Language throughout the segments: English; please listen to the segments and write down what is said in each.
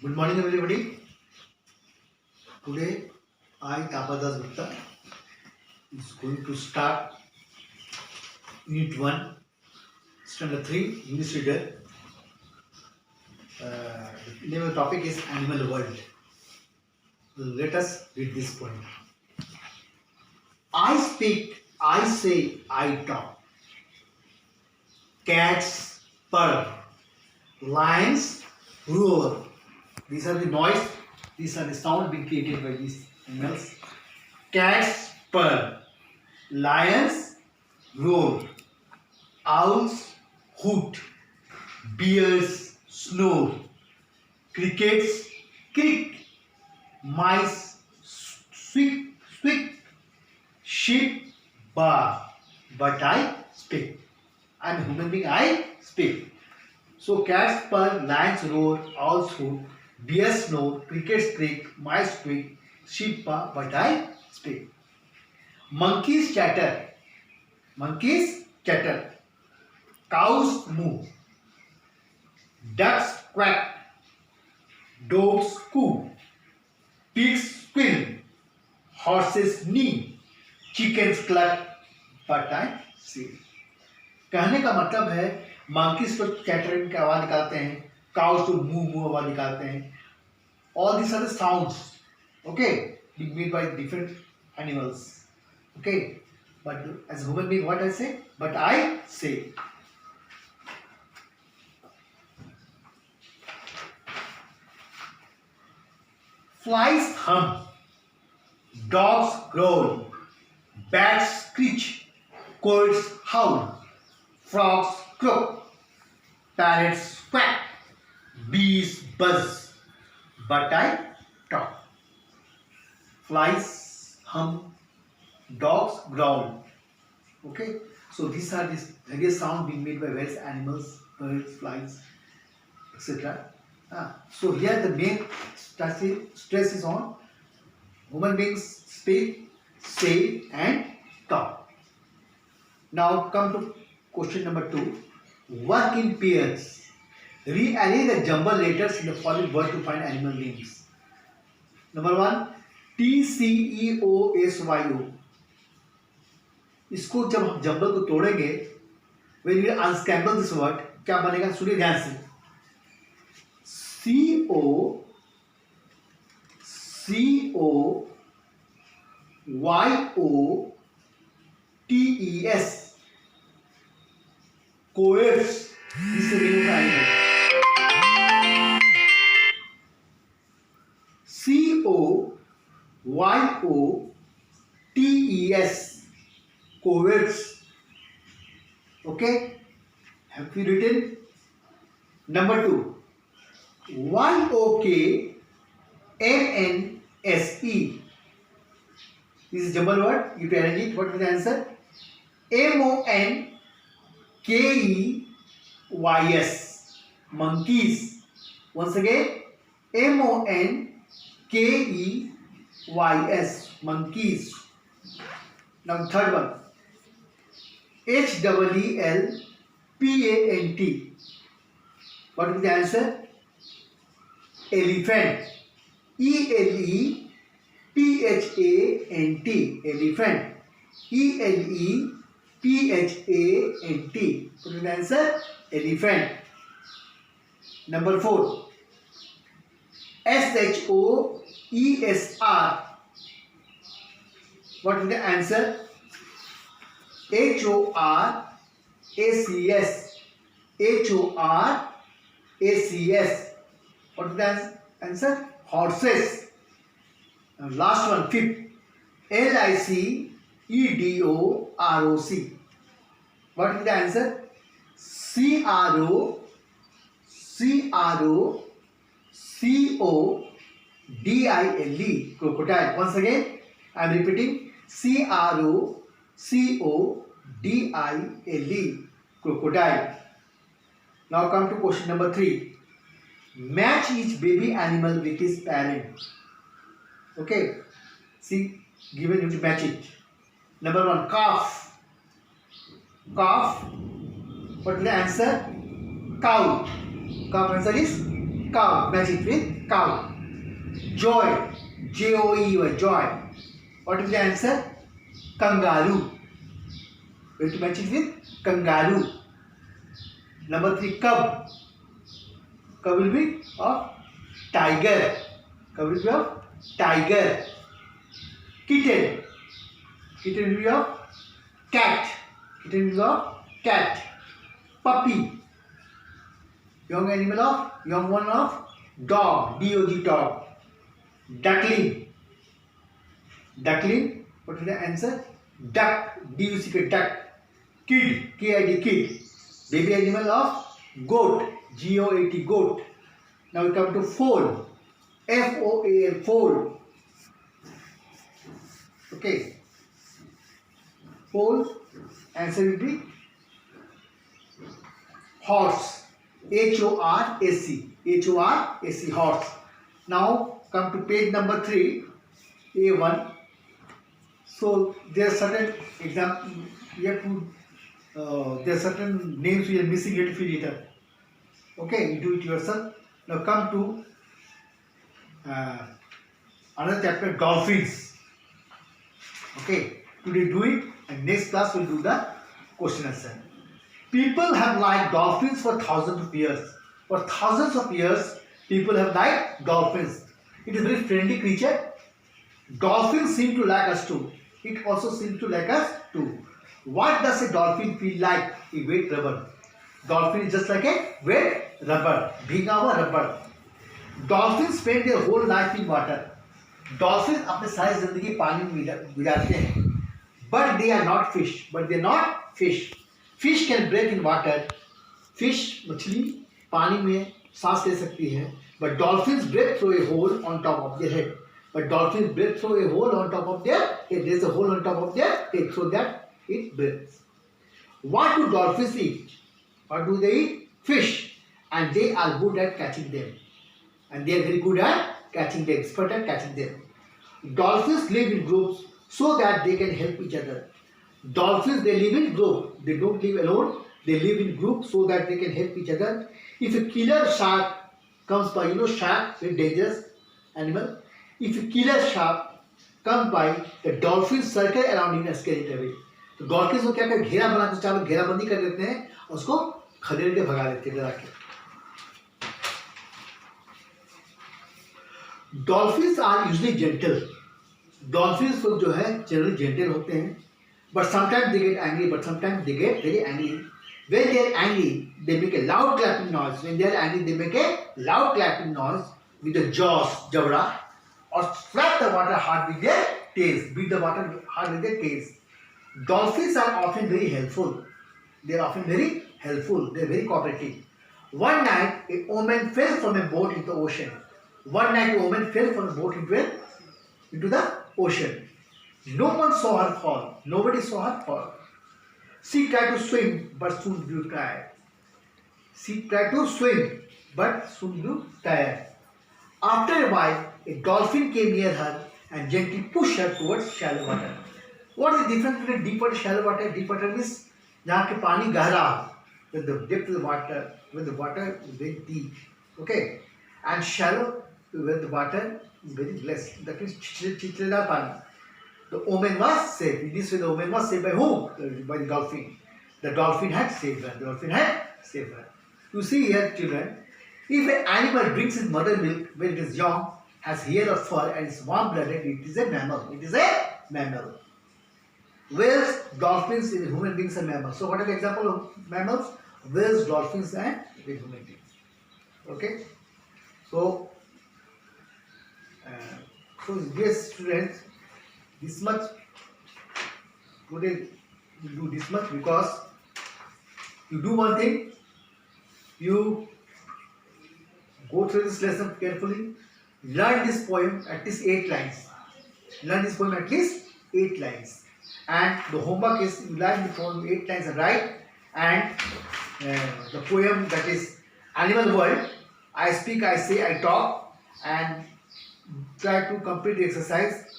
Good morning, everybody. Today, I, Tapadas Gupta, is going to start Unit 1, Standard 3, English Reader. The name of the topic is Animal World. Let us read this poem. I speak, I say, I talk. Cats purr, lions roar. These are the noise, these are the sound being created by these animals. Cats purr, lions roar, owls hoot, bears snore, crickets crick, mice squeak, sheep bar. But I speak. I'm a human being, I speak. So cats purr, lions roar, owls hoot, bears snore, crickets crick, mice squeak, sheep bar. But I speak. Monkeys chatter. Monkeys chatter. Cows moo. Ducks quack. Dogs coo. Pigs squeal. Horses neigh. Chickens cluck. But I see. कहने का मतलब है monkeys तो chattering की आवाज निकालते हैं, cows तो मू मू आवाज निकालते हैं. All these are the sounds, okay, being made by different animals, okay. But as a human being, what I say? But I say. Flies hum, dogs growl, bats screech, crows howl, frogs croak, parrots quack, bees buzz, but I talk. Flies hum, dogs growl. Okay, so these are these various sounds being made by various animals, birds, flies, etc. So here the main stress is on human beings speak, say, and talk. Now come to question number 2. Work in pairs. Rearrange the jumbled letters in the following word to find animal names. Number 1, TCEOSYO. इसको जब हम jumble को तोड़ेंगे, when we unscramble this word, क्या बनेगा? सुनिए ध्यान से. COYOTES. Coeds. This is the name of the animal. COYOTES. Coeds. Okay. Have you written? Number 2. YOKNNSE. This is jumble word. You can arrange it. What is the answer? MONKEYS. Monkeys. Once again, MONKEYS. Monkeys. Now third one. HEELPANT. What is the answer? Elephant. ELEPHANT. Elephant. ELEPHANT. What is the answer? Elephant. Number 4. SHOESR. What is the answer? HORACS. HORACS. What is the answer? Horses. And last one, 5th. LICEDOROC. What is the answer? CROCODILE. Crocodile. Once again, I am repeating. CROCODILE. Crocodile. Now come to question number 3. Match each baby animal with his parent. Okay. See, given you to match it. Number 1, calf. Calf. What is the answer? Cow. Calf answer is cow. Match it with cow. Joy, Joey, joy. What is the answer? Kangaroo. We have to match it with kangaroo. Number 3, cub. Cub will be of tiger. Cub will be of tiger. Kitten. Kitten will be of cat. Kitten will be of cat. Puppy. Young animal of, young one of dog. D-O-G, dog. Duckling. Duckling. What is the answer? Duck. D-U-C-K, duck. Kid. K-I-D, kid. Baby animal of goat. G-O-A-T, goat. Now we come to foal. F-O-A-L, foal. Okay. Foal. Answer will be horse. H-O-R-A-C. H-O-R-A-C, horse. Now come to page number 3, A1. So there are certain examples. We have to. There are certain names we are missing. You have to fill it up. Okay, you do it yourself. Now come to another chapter, dolphins. Okay, today do it, and next class we'll do the question answer. People have liked dolphins for thousands of years. For thousands of years, people have liked dolphins. It is a very friendly creature. Dolphins seem to like us too. It also seems to like us too. What does a dolphin feel like? A wet rubber. Dolphin is just like a wet rubber. भीगा हुआ rubber. Dolphins spend their whole life in water. Dolphins अपने सारी जिंदगी पानी में गुजारते हैं. But they are not fish. But they are not fish. Fish can breathe in water. Fish, मछली पानी में सांस ले सकती है. But dolphins breathe through a hole on top of their head. But dolphins breathe through a hole on top of their head. There is a hole on top of their head, so that it breathes. What do dolphins eat? What do they eat? Fish. And they are good at catching them. And they are very good at catching them, expert at catching them. Dolphins live in groups so that they can help each other. Dolphins, they live in groups. They don't live alone. They live in groups so that they can help each other. If a killer shark comes by, shark, very dangerous animal. If a killer shark comes by, the dolphins circle around him and scare it away. तो dolphins को क्या कर घेरा बना के चारों घेराबंदी कर देते हैं और उसको खदेड़ के भगा देते हैं डरा के. Dolphins are usually gentle. Dolphins जो है जनरली जेंटल होते हैं. But sometimes they get angry. But sometimes they get very angry. When they are angry, they make a loud clapping noise. When they are angry, they make a loud clapping noise with the jaws, jabra, or slap the water hard with their tails. Beat the water hard with their tails. Dolphins are often very helpful. They are often very helpful. They are very cooperative. One night, a woman fell from a boat into the ocean. One night, a woman fell from a boat into the ocean. No one saw her fall. Nobody saw her fall. She tried to swim, but soon grew tired. She tried to swim, but soon grew tired. After a while, a dolphin came near her and gently pushed her towards shallow water. What is the difference between deep water and shallow water? Deep water means जहाँ के पानी गहरा, with the depth of the water, when the water is very deep, okay, and shallow, where the water is very less. That means चिचलेदार पानी. The woman was saved. In this way, the woman was saved by whom? By the dolphin. The dolphin had saved her. The dolphin had saved her. You see here, children, if an animal drinks its mother milk when it is young, has hair or fur, and is warm-blooded, it is a mammal. It is a mammal. Whales, dolphins, and human beings are mammals. So, what are the example of mammals? Whales, dolphins, and human beings. Okay. So yes, students. This much today we do this much because you do one thing, you go through this lesson carefully, learn this poem at least 8 lines. Learn this poem at least 8 lines. And the homework is you learn the poem 8 lines and write, and the poem, that is Animal World, I speak, I say, I talk, and try to complete the exercise.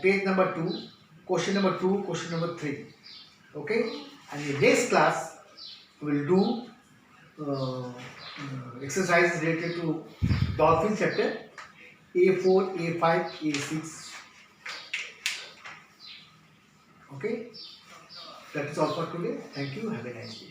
Page number 2, question number 2, question number 3. Okay, and in the next class we will do exercises related to dolphin chapter A4, A5, A6. Okay, that is all for today. Thank you. Have a nice day.